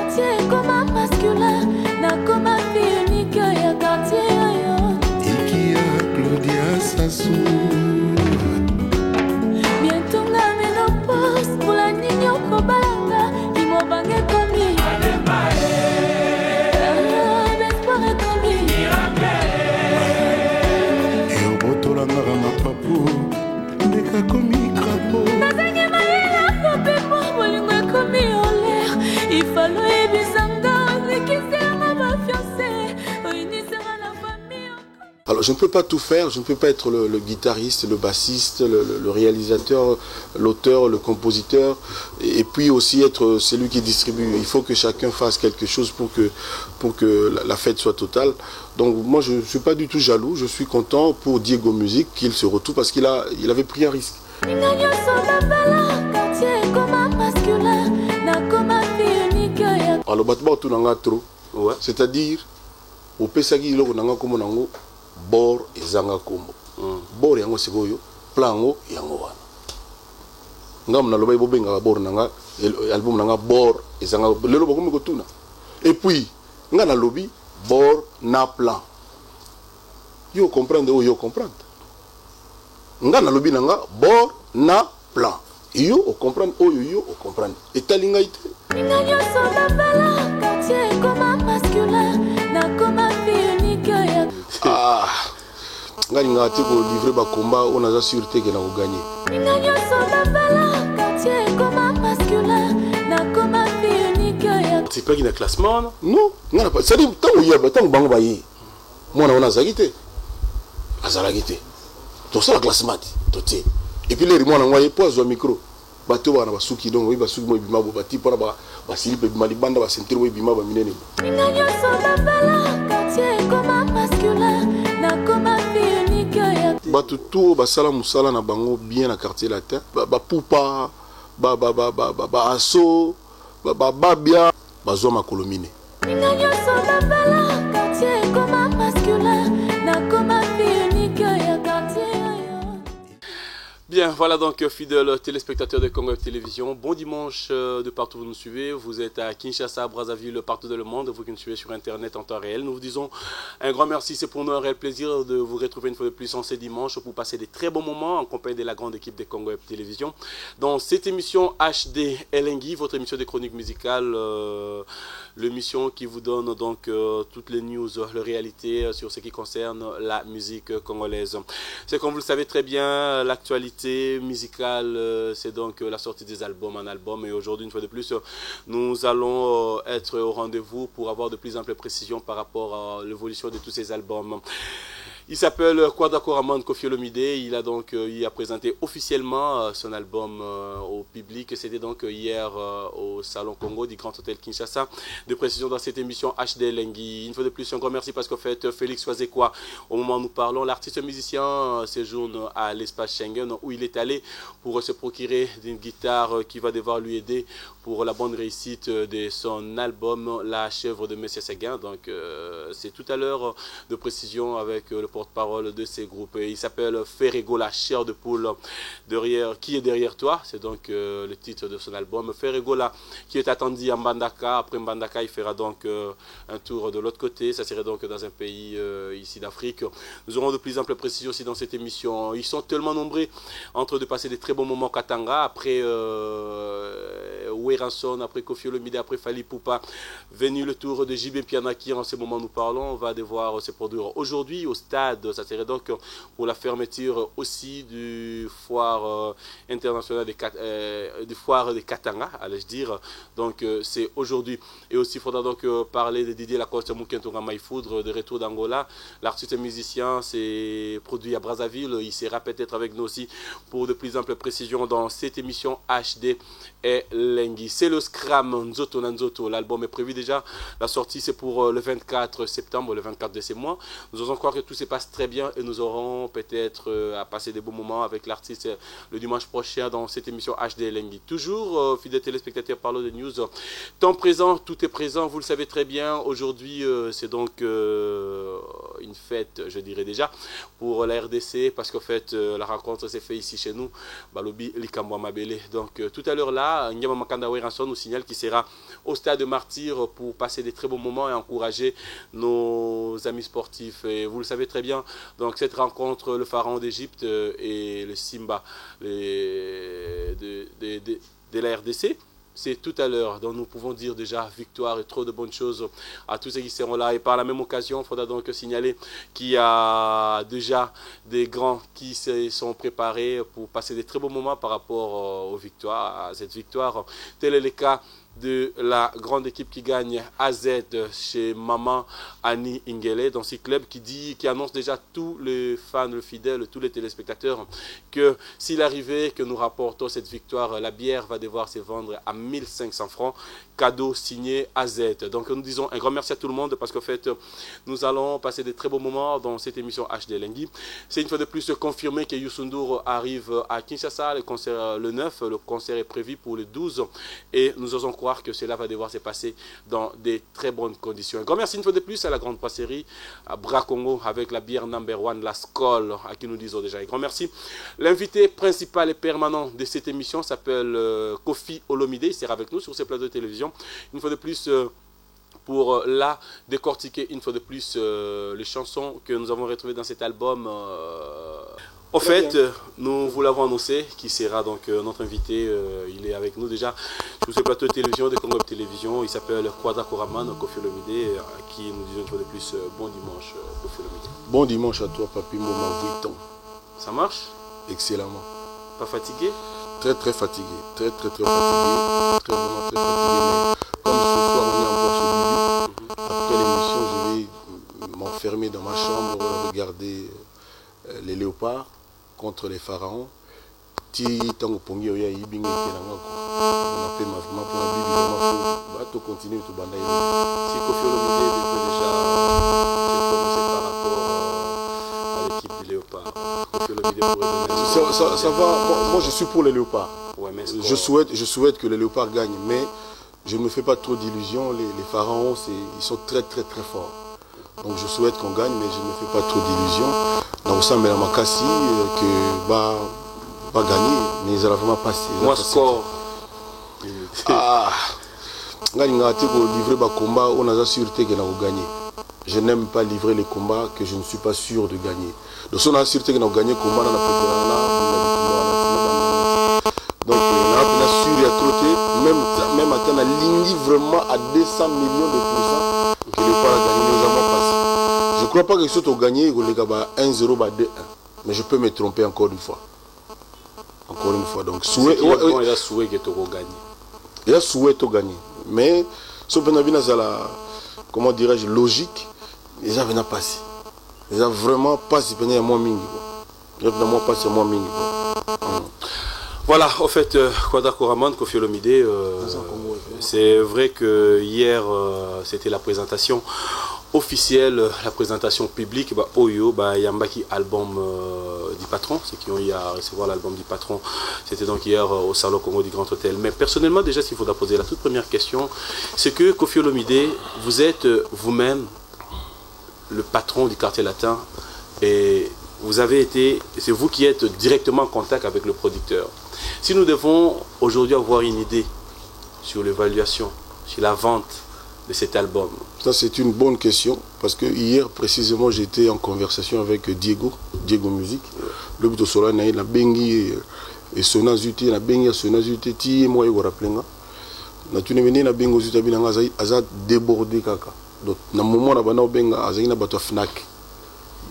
quartier comme masculin, na comme fille unique ya quartier yo. Ikia Claudia Sassou. Bientôt na ménopause pour la nino kobalanga, imo bange komi. Bespoir komi. Et au botola na papu, neka komi crapaud. Il fallait Alors je ne peux pas tout faire, je ne peux pas être le guitariste, le bassiste, le réalisateur, l'auteur, le compositeur, et puis aussi être celui qui distribue. Il faut que chacun fasse quelque chose pour que la fête soit totale. Donc moi je ne suis pas du tout jaloux, je suis content pour Diego Music qu'il se retrouve parce qu'il avait pris un risque. Alors battement tout nanga trop, c'est-à-dire au pesagi loko nanga komo nango bor ezanga kombo. Bor yango sikoyo plango yango wana. Ngam na loba ibobenga bor nanga album nanga bor ezanga lelo bakomi kotuna. Et puis nga na lobi bor na plan. Yo comprendre ou yo comprendre. Nga na lobi nanga bor na plan. Yo o comprendre o yo o comprendre. Et talinga ite. Ah, nga linga te ko livrer ba combat on a sûreté que na ko gagner. C'est pas une classement non, nga pas. Ça dit tant yeba tant bango bayi. Mona on a zagité. Azalagité. To ça la classement to té. Et puis les mona ngoye pose au micro. Bato bana basuki donc oui basuki mo bima bo bati pona ba silipe bima libanda ba sentir mo bima ba minene. Bato tout basala musala na bango bien na quartier latin ba pupa ba asso ba bien bazo makolomine. Bien, voilà donc fidèles téléspectateurs de Congo Télévision. Bon dimanche de partout où vous nous suivez. Vous êtes à Kinshasa, Brazzaville, partout dans le monde. Vous qui nous suivez sur Internet en temps réel. Nous vous disons un grand merci. C'est pour nous un réel plaisir de vous retrouver une fois de plus en ce dimanche pour passer des très bons moments en compagnie de la grande équipe de Congo Télévision. Dans cette émission HD Elengui, votre émission de chronique musicale, l'émission qui vous donne donc toutes les news, les réalités sur ce qui concerne la musique congolaise. C'est comme vous le savez très bien, l'actualité musicale, c'est donc la sortie des albums en album. Et aujourd'hui, une fois de plus, nous allons être au rendez-vous pour avoir de plus amples précisions par rapport à l'évolution de tous ces albums. Il s'appelle Kwada Koraman Koffi Olomide. Il a présenté officiellement son album au public. C'était donc hier au Salon Congo du Grand Hôtel Kinshasa. De précision dans cette émission HD Elengui. Une fois de plus, un grand merci parce qu'en fait, Félix Wazekwa, au moment où nous parlons, l'artiste musicien séjourne à l'espace Schengen où il est allé pour se procurer une guitare qui va devoir lui aider pour la bonne réussite de son album La Chèvre de Monsieur Seguin. Donc, c'est tout à l'heure de précision avec le porte-parole de ces groupes. Il s'appelle Ferrego, la chair de poule qui est derrière toi. C'est donc le titre de son album. Ferrego, qui est attendu à Mbandaka. Après Mbandaka, il fera donc un tour de l'autre côté. Ça serait donc dans un pays ici d'Afrique. Nous aurons de plus amples précisions aussi dans cette émission. Ils sont tellement nombreux entre de passer des très bons moments Katanga. Après Weranson, après Koffi Olomide, après Fali Poupa. Venu le tour de JB Pianaki en ce moment nous parlons. On va devoir se produire aujourd'hui au stade. Ça serait donc pour la fermeture aussi du foire international du foire de Katanga, allais-je dire. Donc c'est aujourd'hui. Et aussi il faudra donc parler de Didier Lacoste Moukentonga Maïfoudre, de retour d'Angola. L'artiste musicien s'est produit à Brazzaville. Il sera peut-être avec nous aussi pour de plus amples précisions dans cette émission HD et Lengui. C'est le Scram Nzoto Nanzoto. L'album est prévu déjà. La sortie c'est pour le 24 septembre, le 24 de ce mois. Nous osons croire que tous ces passe très bien et nous aurons peut-être à passer des bons moments avec l'artiste le dimanche prochain dans cette émission HD Elengi. Toujours, fidèles téléspectateurs, parlons de news. Temps présent, tout est présent, vous le savez très bien. Aujourd'hui, c'est donc une fête, je dirais déjà, pour la RDC, parce qu'en fait, la rencontre s'est faite ici chez nous, Balobi Likambo Mabele. Donc, tout à l'heure là, Nyama Makanda Weranson nous signale qu'il sera au stade de Martyr pour passer des très bons moments et encourager nos amis sportifs. Et vous le savez très bien, donc cette rencontre, le pharaon d'Égypte et le Simba de la RDC, c'est tout à l'heure. Donc nous pouvons dire déjà victoire et trop de bonnes choses à tous ceux qui seront là. Et par la même occasion, il faudra donc signaler qu'il y a déjà des grands qui se sont préparés pour passer des très bons moments par rapport aux victoires, à cette victoire. Tel est le cas de la grande équipe qui gagne AZ chez Maman Annie Ingele dans ce club qui annonce déjà tous les fans, les fidèles, tous les téléspectateurs que s'il arrivait que nous rapportons cette victoire, la bière va devoir se vendre à 1500 francs, cadeau signé AZ. Donc nous disons un grand merci à tout le monde parce qu'en fait nous allons passer de très beaux moments dans cette émission HD Elengi. C'est une fois de plus confirmé que Youssou N'Dour arrive à Kinshasa, le concert le 9, le concert est prévu pour le 12 et nous osons croire que cela va devoir se passer dans des très bonnes conditions. Un grand merci une fois de plus à la grande brasserie à Bras Congo avec la bière number one, la Skol, à qui nous disons déjà un grand merci. L'invité principal et permanent de cette émission s'appelle Koffi Olomide, il sera avec nous sur ces plateaux de télévision. Une fois de plus, pour là décortiquer une fois de plus les chansons que nous avons retrouvées dans cet album. En fait, nous vous l'avons annoncé, qui sera donc notre invité, il est avec nous déjà sur ce plateau de télévision de Congo Télévision, il s'appelle Kwada Koraman, Koffi Olomide, à qui nous disons une fois de plus bon dimanche, Koffi Olomide. Bon dimanche à toi, Papi Moma Vuitton. Ça marche? Excellemment. Pas fatigué? Très fatigué, très fatigué, vraiment très fatigué, mais comme ce soir on est encore chez Bibi, après l'émission je vais m'enfermer dans ma chambre, regarder les léopards contre les pharaons. Ti tango pongi oya ibinga kenanga ko. On appelle ma pour la Bibi vraiment faut bato continuer tout banda. Si Koffi Olomide devait déjà se prononcer par rapport à l'équipe des léopards, Koffi Olomide pourrait donner ça va, moi je suis pour les léopards. Ouais, mais je souhaite que les léopards gagnent, mais je ne me fais pas trop d'illusions. Les pharaons, ils sont très forts. Donc je souhaite qu'on gagne, mais je ne me fais pas trop d'illusions. Dans ça, mais la Makassi, que va gagner, mais ils n'ont vraiment pas. Moi, score. Ah, livrer le combat, on a la sûreté qu'on a gagné. Je n'aime pas livrer les combats que je ne suis pas sûr de gagner. Donc si on a la sûreté qu'on a gagné le combat, on a donc on a sûr il y a trotté, même à la ligne vraiment à 200 millions de pourcents que les pas gagné, nous avons passé. Je ne crois pas que ceux qui ont gagné, ils ont 1-0, 2-1. Mais je peux me tromper encore une fois. Encore une fois. Donc, il a souhaité que tu gagnes. Il a souhaité gagner. Mais, ce que nous avons, comment dirais-je, logique, ils avaient passé. Ils ont vraiment passé, il y a moins mingi. Ils ont vraiment passé moins mingi. Voilà, en fait, Kwada Koraman, Koffi Olomide, c'est vrai que hier, c'était la présentation officielle, la présentation publique, Oyo, Yambaki, album du patron, ceux qui ont eu à recevoir l'album du patron, c'était donc hier au Salon Congo du Grand Hôtel. Mais personnellement, déjà, s'il faudra poser la toute première question, c'est que Koffi Olomide, vous êtes vous-même le patron du quartier latin et vous avez été, c'est vous qui êtes directement en contact avec le producteur. Si nous devons aujourd'hui avoir une idée sur l'évaluation, sur la vente de cet album. Ça c'est une bonne question parce que hier précisément j'étais en conversation avec Diego Musique. Le but de cela c'est la bengi et sona zuti na bengi sona zuti ti moi je rappelle na tu ne venez na bengo zuti binanga azat débordé kaka. Donc na moment na bana benga azaki na bato Fnac.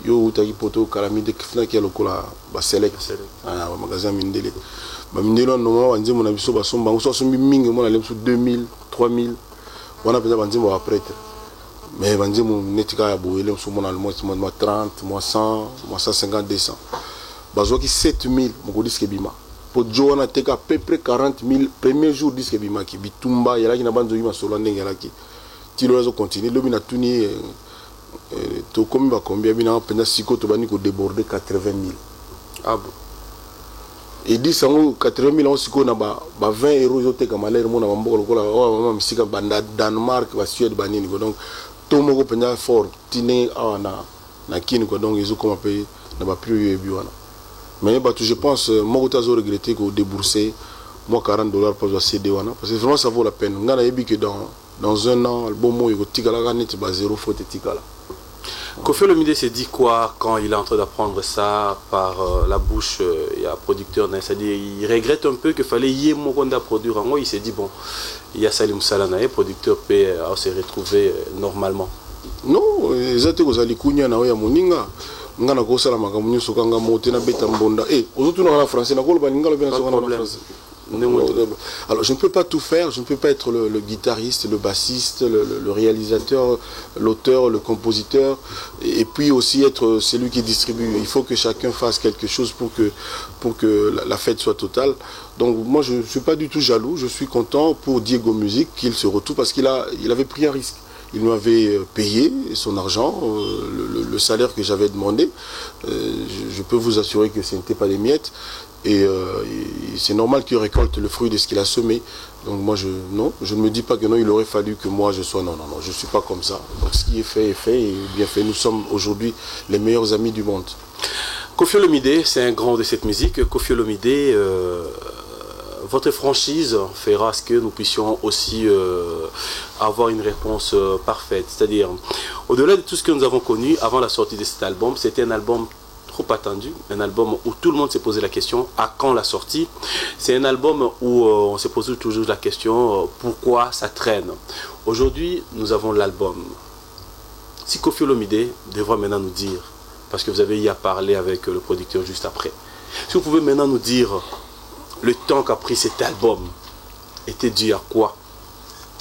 Yo utaki poto kalamide Fnac ya lokola ba select ba magasin mindele. Ba mindele no moment wanze mona biso ba somba so sombi mingi mona lemso 2000 3000 wana peza banze mo prêtre. Mais banze mo netika ya boele so mona le mois 30 mois 100 mois 150 200. Bazo ki 7000 mo disque bima. Pour Joana teka à peu près 40 000 premier jour disque bima ki bitumba yala ki na banzo yima solo ndenge yala ki. Ti lo zo continuer le bina tuni to comme ba combien bina pena siko to bani ko déborder 80 000. Ah bon. Et dit ça 80 000 on siko na ba 20 euros yo te kamaler mo na mboko lokola o mama misika banda Danemark ba Suède banini ko donc to mo ko pena fort tine na kini ko donc ils ont comme payer na ba prix yebi wana. Mais bah je pense moi to regretter ko débourser moi $40 pour la CD wana parce que vraiment ça vaut la peine. Ngana yebi que dans un an album mo yiko tikala ga net ba zéro faute tikala. Koffi Olomide s'est dit quoi quand il est en train d'apprendre ça par la bouche il y a producteur, c'est-à-dire il regrette un peu qu'il fallait y avoir produire en moi. Il s'est dit bon, il y a Salim Salanae, producteur peut se retrouver normalement. Non, ezate ko zali kunya na ya moninga ngana ko sala makamu nyoso kanga mote na beta mbonda aujourd'hui na français na ko ba ngalo bien so na français. Alors je ne peux pas tout faire, je ne peux pas être le guitariste, le bassiste, le réalisateur, l'auteur, le compositeur, et puis aussi être celui qui distribue. Il faut que chacun fasse quelque chose pour que la fête soit totale. Donc moi je ne suis pas du tout jaloux, je suis content pour Diego Music qu'il se retrouve parce qu'il avait pris un risque. Il m'avait payé son argent, le salaire que j'avais demandé. Je peux vous assurer que ce n'était pas des miettes. Et c'est normal qu'il récolte le fruit de ce qu'il a semé. Donc moi, je ne me dis pas que non, il aurait fallu que moi je sois... Non, je ne suis pas comme ça. Donc ce qui est fait et bien fait. Nous sommes aujourd'hui les meilleurs amis du monde. Koffi Olomide, c'est un grand de cette musique. Koffi Olomide, votre franchise fera ce que nous puissions aussi avoir une réponse parfaite. C'est-à-dire, au-delà de tout ce que nous avons connu avant la sortie de cet album, c'était un album trop attendu, un album où tout le monde s'est posé la question à quand la sortie. C'est un album où on se pose toujours la question pourquoi ça traîne. Aujourd'hui, nous avons l'album. Si Koffi Olomide devra maintenant nous dire, parce que vous avez y à parler avec le producteur juste après, si vous pouvez maintenant nous dire le temps qu'a pris cet album était dû à quoi?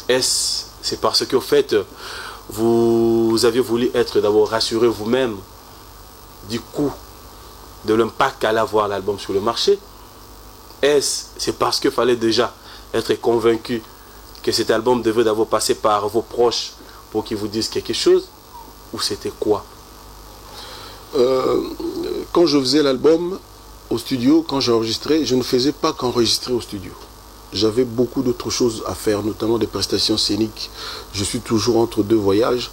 C'est parce qu'au fait, vous aviez voulu être d'abord rassuré vous-même du coût, de l'impact qu'allait avoir l'album sur le marché? C'est parce qu'il fallait déjà être convaincu que cet album devait d'abord passer par vos proches pour qu'ils vous disent quelque chose? Ou c'était quoi? Quand je faisais l'album au studio, quand j'enregistrais, je ne faisais pas qu'enregistrer au studio. J'avais beaucoup d'autres choses à faire, notamment des prestations scéniques. Je suis toujours entre deux voyages,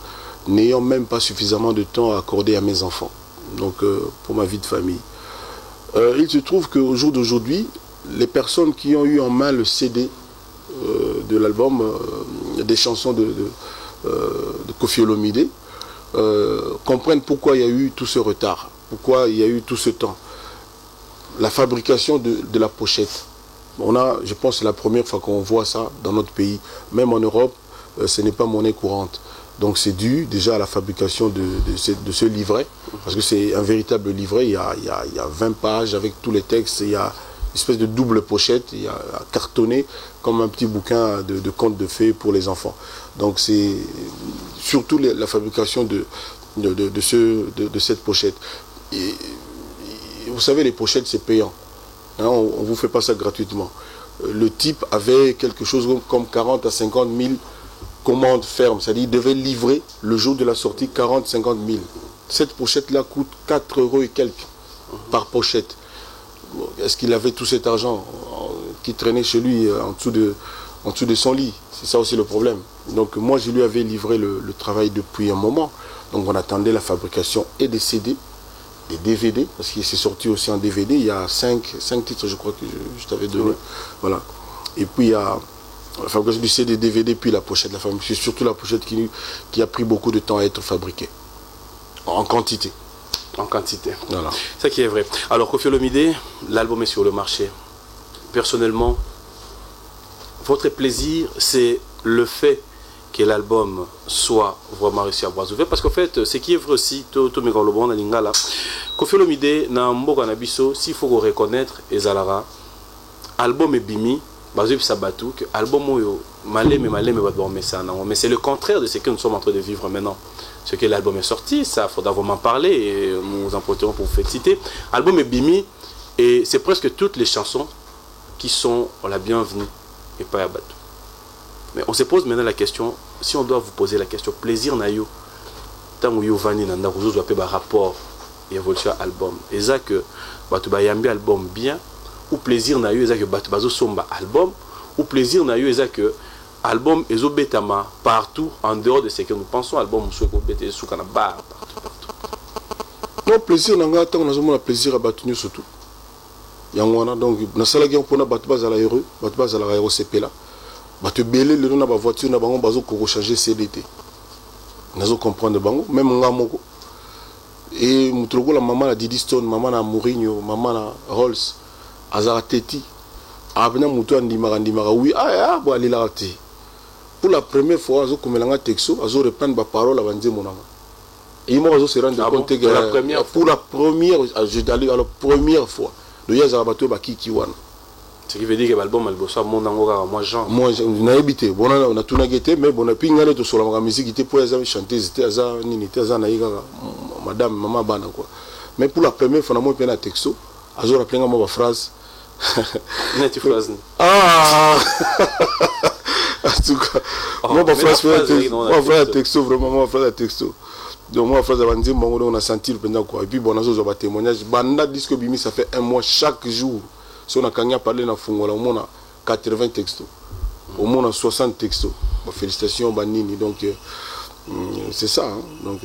n'ayant même pas suffisamment de temps à accorder à mes enfants. Donc pour ma vie de famille. Il se trouve qu'au jour d'aujourd'hui, les personnes qui ont eu en main le CD de l'album, des chansons de Koffi Olomide, comprennent pourquoi il y a eu tout ce retard, pourquoi il y a eu tout ce temps. La fabrication de la pochette. Je pense que c'est la première fois qu'on voit ça dans notre pays. Même en Europe, ce n'est pas monnaie courante. Donc c'est dû déjà à la fabrication de ce livret, parce que c'est un véritable livret, il y a 20 pages avec tous les textes, il y a une espèce de double pochette, il y a cartonné comme un petit bouquin de contes de fées pour les enfants. Donc c'est surtout la fabrication de cette pochette. Et vous savez, les pochettes c'est payant, hein, on ne vous fait pas ça gratuitement. Le type avait quelque chose comme 40 à 50 000 commandes fermes, c'est-à-dire il devait livrer le jour de la sortie 40-50 000. Cette pochette-là coûte 4 € et quelques par pochette. Est-ce qu'il avait tout cet argent qui traînait chez lui en dessous de son lit? C'est ça aussi le problème. Donc moi je lui avais livré le travail depuis un moment. Donc on attendait la fabrication et des CD, des DVD, parce qu'il s'est sorti aussi en DVD. Il y a 5 titres je crois que je t'avais donné. Ouais. Voilà. Et puis il y a la fabrication du CD, DVD, puis la pochette. C'est surtout la pochette qui a pris beaucoup de temps à être fabriquée. En quantité. En quantité. Voilà. C'est ça qui est vrai. Alors, Koffi Olomide, l'album est sur le marché. Personnellement, votre plaisir, c'est le fait que l'album soit vraiment réussi à bras ouverts. Parce qu'en fait, ce qui est vrai aussi, tout le monde a lingala. Koffi Olomide, na mboka na biso, s'il faut reconnaître, ezalara, album est bimi. Mais c'est le contraire de ce que nous sommes en train de vivre maintenant. Ce que l'album est sorti, ça, il faudra vraiment parler et nous en profiterons pour vous faire citer. L'album est bimi et c'est presque toutes les chansons qui sont la bienvenue et pas à Batou. Mais on se pose maintenant la question, si on doit vous poser la question, plaisir nayo, tant que yo vani nanda kuzo appelle ba rapport évolution album et ça que batu ba yambi album bien ou plaisir na yo et ça que batu bazo somba album ou plaisir na yo et ça que album ezo betama partout en dehors de ce que nous pensons album soko bete suka na bar partout non plaisir nanga tant on a plaisir à batu surtout yangwana donc na sala ki on a batu bazala heureux batu bazala heureux CP là batu belé le na ba voiture na bango bazo ko changer CDT nazo comprendre bango même nga moko et mutroko la maman la Didi Stone maman na Mourinho maman na Rolls azara teti abena mutu andimaka oui ah bon ali la té pour la première fois azo komelanga texto azo reprendre ba parole abanze monanga et moi azo se rendre compte que pour la première je d'aller à la première fois le yazara bato ba kiki wana ce qui veut dire que l'album albosa mon nango moi Jean moi na habité bon on a tout nagueté mais bon puis ngale to sola musique était pour les chanter était aza nini était aza na yiga madame maman bana quoi mais pour la première fois na moi pena texto azo rappeler moi ba phrase neti phrase ah en tout cas moi ba phrase texto vraiment moi phrase texto donc moi phrase avant dire bon on a senti pendant quoi et puis bon azo ba témoignage banda disque bimi ça fait un mois chaque jour. Si on a quand parlé dans Fungola, on a 80 textos, au moins 60 textos. Félicitations, Banini. Donc, c'est ça. Hein. Donc,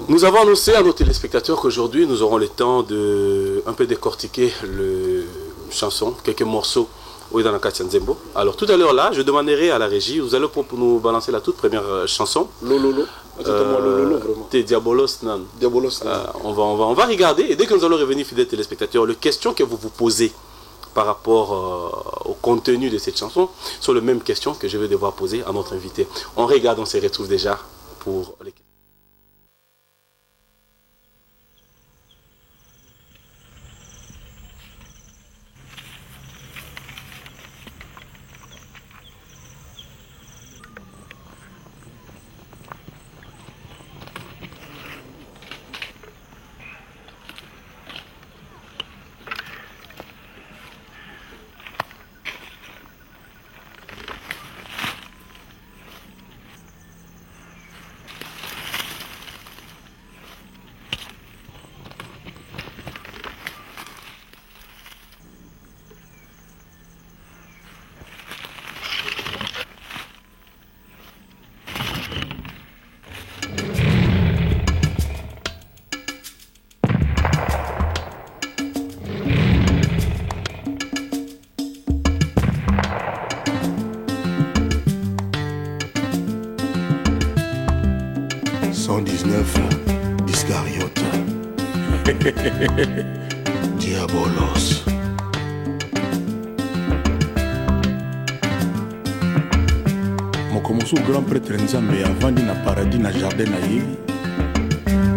nous avons annoncé à nos téléspectateurs qu'aujourd'hui, nous aurons le temps de un peu décortiquer le chanson, quelques morceaux dans la Katianzembo. Alors, tout à l'heure, là, je demanderai à la régie, vous allez pour nous balancer la toute première chanson. Lolo. T'es Diabolos Nan. On va regarder et dès que nous allons revenir, fidèles téléspectateurs, les questions que vous vous posez par rapport au contenu de cette chanson sont les mêmes questions que je vais devoir poser à notre invité. On regarde, on se retrouve déjà pour les questions. Iscariote Diabolos Mokomoso grand prêtre Nzambe avandi na paradis na jardin na ye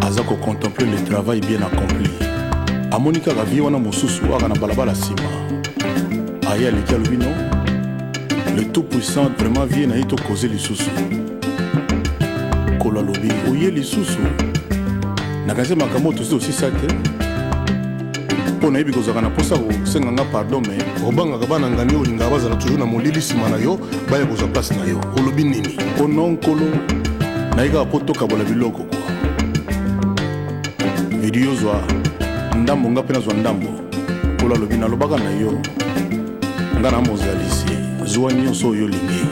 azako contempler le travail bien accompli amonika la vie wana mosusu aka na balabala sima aye aleki alobi non le tout puissant vraiment vie na ye to causer lisusu kola lobi oye lisusu nakanisi makambo tosi osisa te mpo nayebi kozalaka na mposa kosenganga pardon me obangaka bana ngani oyo olingaka bazala toujours na molili nsima na yo baya kozwa place na yo olobi nini mpo non nkolo nayikaka mpo tokabola biloko kwa video ozwa ndambo nga mpe nazwa ndambo kola lobi nalobaka na yo nga na mozalisi zwa nyonso oyo olingi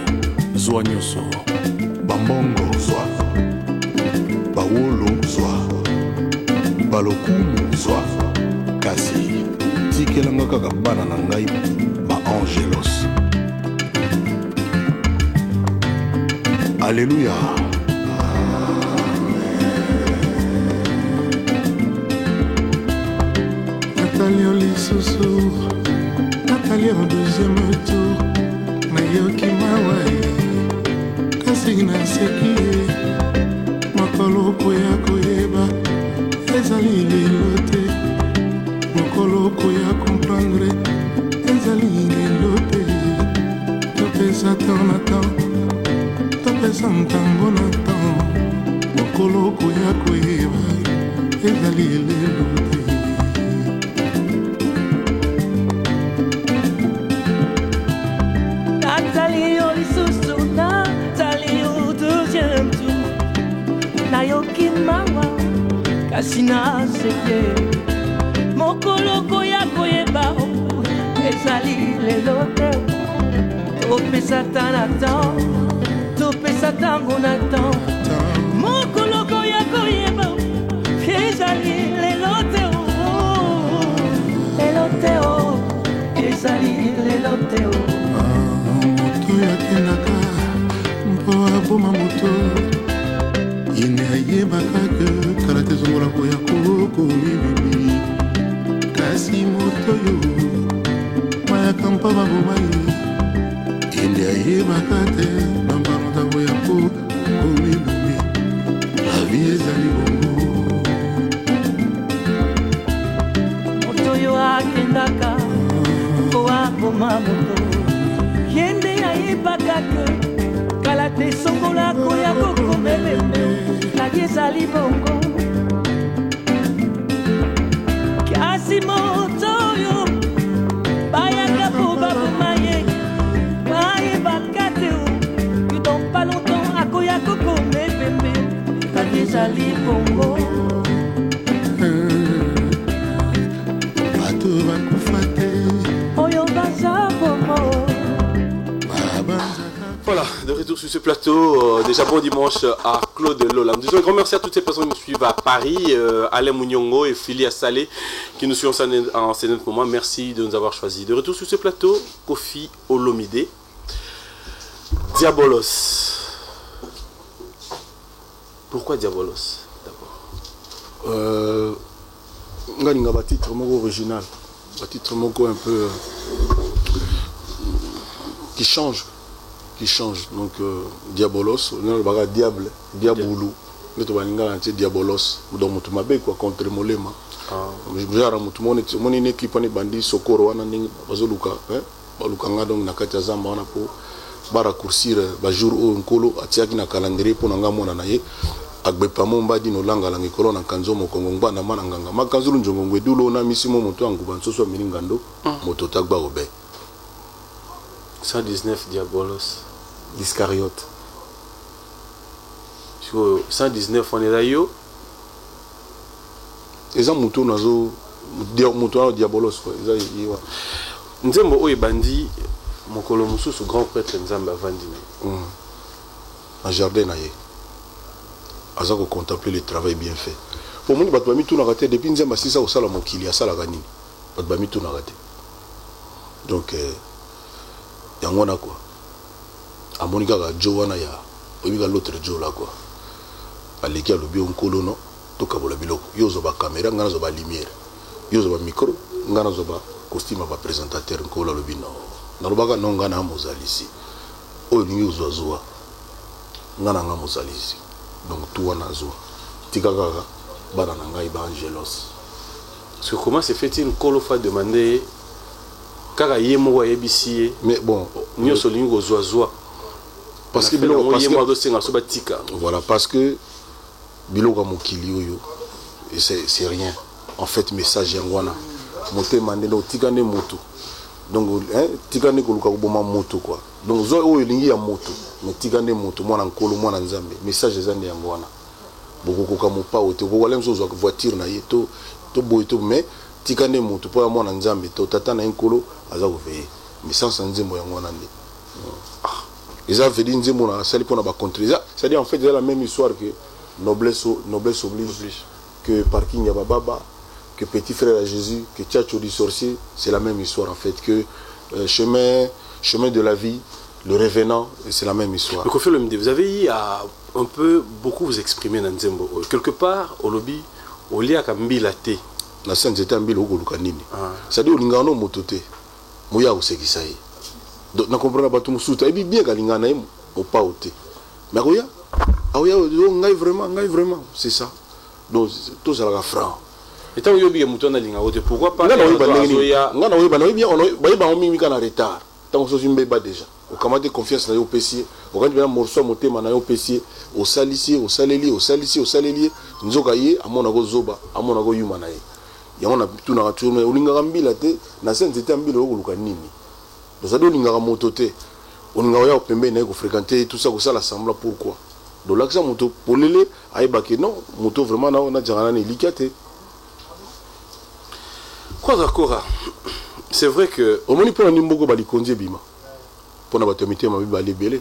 zwa nyonso bambongo zwa bawolo zwa balokumu zwa kasi tikelanga kaka bana na ngai baangelos alleluya Nathalie au lisusu Nathalie au deuxième tour nayoki mawaye kasi naseki makolo koya koyeba ezali lelo te mokolo koya comprendre ezali lelo te topesa temps na temps topesa ntango na temps mokolo koya koyeba ezali lelo te Nathalie au lisusu Nathalie au deuxième tour nayoki mawa kasi naseke mokoloko ya koyeba ezali lelo te topesa ta na tan topesa tango na tan mokoloko ya koyeba ezali lelo te ezali lelo te moto yakendaka mpo aboma moto yene ayebaka ke kala te zongola koya kokomibimi kasi moto yo mayaka mpa baboma ye yene ayebaka te bambanota koya kokomibimi la vie ezali bongo moto yo akendaka mpo aboma moto yende ayebaka ke kala te songola koya kokomebembe nagi ezali bongo kasi moto yo bayaka po baboma ye bayebaka te que dans pas longtemps akoya kokomebembe nagi ezali bongo bato bakufa te oyo baza bongo. Voilà, de retour sur ce plateau, déjà bon dimanche à Claude Lola. Nous disons un grand merci à toutes ces personnes qui nous suivent à Paris, Alain Mounyongo et Philia Salé qui nous suivent en ce moment. Merci de nous avoir choisis. De retour sur ce plateau, Kofi Olomide, Diabolos. Pourquoi Diabolos d'abord? Nga ba titre moko original, ba titre moko un peu qui change. Donc Diabolos, on a le diable, diaboulou, notre balinga entier Diabolos, donc mutu mabe quoi contre molema. Genre mutu mon une équipe on est bandit sokoro wana ningi bazoluka, baluka nga donc na kati zamba wana po ba raccourcir ba jour au nkolo atiaki na calendrier pour nga mona na ye agbepa momba di no langa langi kolo na kanzo mokongo ngba na mana nganga makanzulu njongo ngwedulo na misimo moto anguba nsoso milingando moto tagba obe 119 Diabolos. L'Iscariote. Sur 119 on est là yo. Et ça mouton nazo mouton Diabolos quoi. Ça y va. Nzembo oye bandi mokolo mususu grand prêtre Nzamba Vandime. En jardin naye. Aza ko contempler le travail bien fait. Pour moi bato bami tout na raté depuis Nzamba sisa au sala mokili asala ganini. Bato bami tout na raté. Donc yango na quoi. A Monica Joe wana ya obiga l'autre Joe là quoi. Aleki alobi onkolo no to kabola biloko. Yo zo ba caméra ngana zo ba lumière. Yo zo ba micro ngana zo ba costume ba présentateur nkolo alobi no. Na lobaka no ngana mozalisi. Oyo ningi zo zoa. Ngana nga mozalisi. Donc tout wana zo. Tika kaka bana na ngai ba angelos. Parce que comment se fait-il nkolo fa demander kaka yemo wa yebisi mais bon nyoso lingi go zoa. Parce que voilà, parce que biloko mokili oyo c'est rien en fait message yangwana moté mandé no tikane moto donc tikane koluka koboma moto quoi donc zo oyo lingi ya moto mais tikane moto mwana nkolo mwana nzambe message ezande yangwana boko koka mopa ote ko wala mso zo voiture na ye to boy to mais tikane moto po ya mwana nzambe to tata na nkolo aza ko veiller mais sans nzembo yangwana ndi ils ont fait dire c'est-à-dire en fait c'est la même histoire que noblesse oblige que parking Yababa, que petit frère à Jésus, que Tchatcho du sorcier, c'est la même histoire en fait que chemin de la vie, le revenant, c'est la même histoire. Le Kofi Olomide, vous avez eu à un peu beaucoup vous exprimer dans Nzembo. Quelque part au lobby, au lia kambi la té. La scène c'était un bil au Golukanini. C'est-à-dire au lingano motote, mouya ou sekisaï. Donc, na comprendre pas tout mon soutien. Et bien qu'alingana au pas ôté. Mais vraiment, c'est ça. Donc tout ça la franc. Et tant que mouton na linga ôté, pourquoi pas? Ngana oui bien on mi kana retard. Tant que ça mbeba déjà. Au kamate confiance na yo pesier. Au quand bien morceau moté na yo pesier, au salisi, au saleli, nzoka ye amona go zoba, amona go yuma na ye. Ya on a tout na tourner, o linga mbila te, na scène c'était mbila o luka nini. Donc ça doit linga mototé. On linga ya pembe na ko fréquenter tout ça ko ça l'assemblée pourquoi? donc l'accent moto polele ayebaki non moto vraiment na jangana ni likate quoi d'accord. C'est vrai que au moins pour nimbogo bali konje bima pour na batomité ma bali belé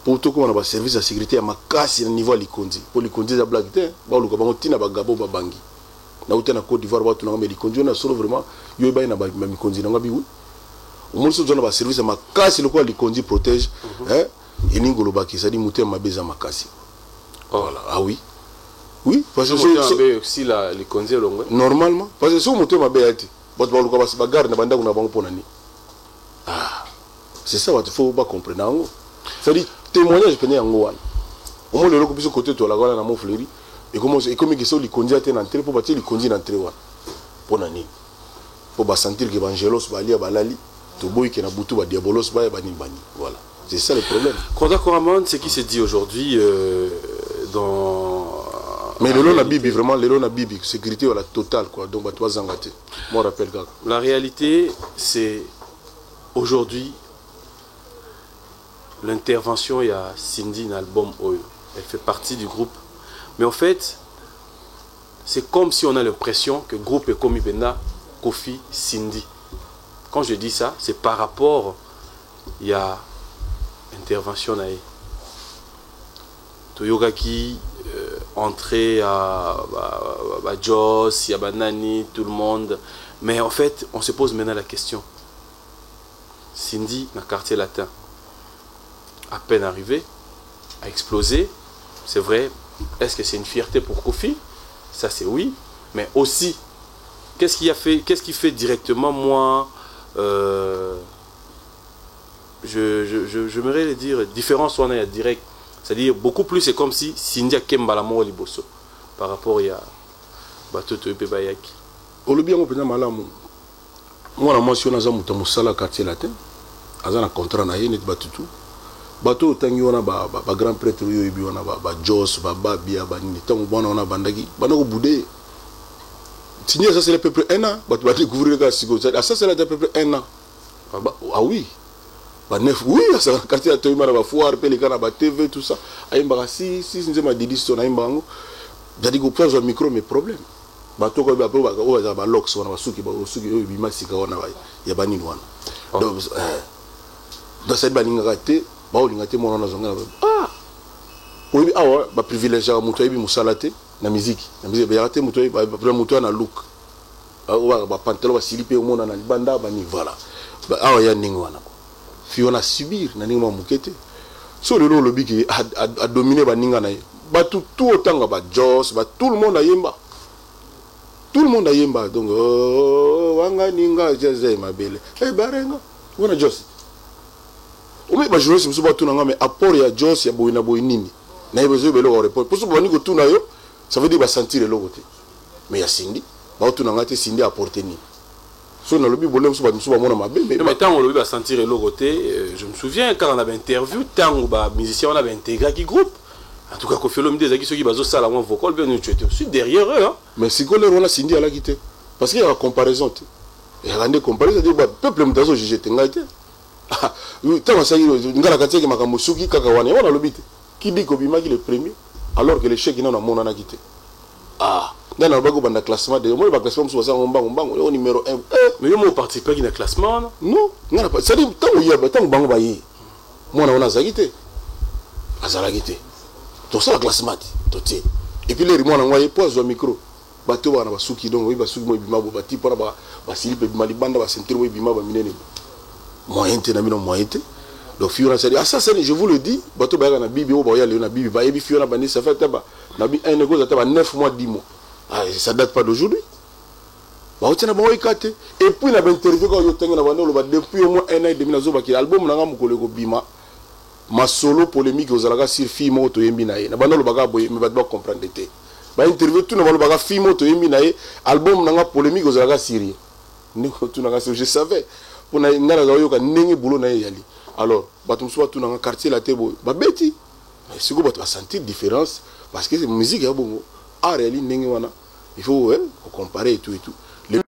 pour tout comme on a service de sécurité à makasi na niveau likonzi pour likonzi za blague te ba luka bango tina bagabo babangi na utena Côte d'Ivoire ba tunanga me likonzi na solo vraiment yo ba na ba mikonzi na ngabi wi au moins so zona ba service à makasi lokwa likonzi protège hein iningolo baki ça dit muté mabeza makasi voilà ah oui oui parce que si la likonzi longue normalement parce que so muté mabeyati ba luka ba bagarre na banda kuna bango ponani ah c'est ça il faut pas comprendre ça dit témoignage peine yango wana au moins le loko biso côté to la gala na mon fleury et comment et comme que ça li konzi ate na entrée pour bâtir li konzi na entrée wana pona ni pour ba sentir que evangelos ba lia balali to boy que na butu ba diabolos ba bani bani voilà c'est ça le problème Konda Koraman c'est qui se dit aujourd'hui dans mais le long na bibi vraiment le long na bibi sécurité la totale quoi donc ba toi zangate moi rappelle gars la réalité c'est aujourd'hui l'intervention, il y a Cindy dans l'album Oyo. Elle fait partie du groupe. Mais en fait, c'est comme si on a l'impression que le groupe est comme Ibena, Kofi, Cindy. Quand je dis ça, c'est par rapport, il y a intervention. Toyogaki, entrée à Joss, il y a Banani, tout le monde. Mais en fait, on se pose maintenant la question. Cindy, dans le quartier latin, à peine arrivé, a explosé. C'est vrai. Est-ce que c'est une fierté pour Kofi? Ça c'est oui. Mais aussi, qu'est-ce qui fait directement moi j'aimerais le dire, différence on a direct. C'est-à-dire beaucoup plus c'est comme si Cindy a Kembalamo Liboso par rapport à Batoto et Bayaki. Au lieu de me malamu. Moi la mention à Moutamoussala quartier latin. Azana contrat na yé Batutu. Bato tangi wana ba grand prêtre yo ibi wana ba Joss ba Babia ba nini tango bana wana bandagi bana ko boudé signé ça c'est à peu près 1 an bato ba découvrir ka siko ça c'est à peu près 1 an ah oui ba neuf oui ça quartier à Toyima ba foire pe les kana ba TV tout ça ayimba si nzema didi son ayimba ngo jadi ko prendre un micro mais problème bato ko ba ba lox wana ba suki yo ibi masika wana ba ya ba nini wana donc cette baninga raté ah oui ah bah privilégié muto yebi musalate na musique ba raté muto ba muto na look ah ba pantalon ba silipe au monde na banda ba ni voilà bah ah ya ningi wana ko fiona subir na ningi mukete so le lobby qui a dominé ba ninga na ba tout autant ba Joss ba tout le monde a yemba donc wanga ninga jeze mabele barenga wana Joss mais ba journaliste muso ba tuna mais apport ya Joss ya boina boinini na besoin belo report pour ce bani ko tuna yo ça veut dire ba sentir le côté mais ya Cindy ba tuna ngate Cindy apporter ni so na lobi bolem so ba mona mabe mais tant on lobi ba sentir le côté je me souviens quand on avait interview tant ba musicien on avait intégré qui groupe en tout cas Kofi Olomide ezaki ceux qui bazo sala moi vocal bien tu étais aussi derrière eux hein mais si ko le rona Cindy ala quitté parce qu'il y a la comparaison et la comparaison dit ba peuple mutazo juger ngate tant ça ngala kateke makambo suki kaka wana wana lobite qui dit ko bimaki le premier alors que les chèques n'ont pas na quitté ah dans le bago banda classement de moi le classement so ça mbango au numéro 1 mais yo mo participer qui na classement non ngala pas ça dit tant ya tant bango ba yi moi na zakité azala quitté to ça classement to ti et puis les rimons na ngoye pose au micro bato bana basuki donc oui basuki mo bimabo bati pona ba silipe bimali banda ba sentir mo bimaba minene moyen te na mino moyen te donc fiona ça dit ah ça je vous le dis bato ba na bibi o ba ya le na bibi ba yebi fiona bani ça fait taba na bi un négoce taba 9 mois 10 mois ah ça date pas d'aujourd'hui ba o tena ba o ikate et puis na ba interview ko yo tenga na bando lo ba depuis au moins 1 an et demi na zo ba ki album na ngamu koleko bima ma solo polémique aux alaka sur fille moto yembi na ye na bando lo ba ka boye me ba doit comprendre te ba interview tout na ba lo ba ka fille moto yembi na ye album na nga polémique aux alaka siri ni ko tout na nga je savais pour na ngana za yoka ndenge boulot na yali alors bato mso tout na quartier la tebo ba beti siko bato sentir différence parce que c'est musique ya bongo art ali ndenge wana il faut comparer et tout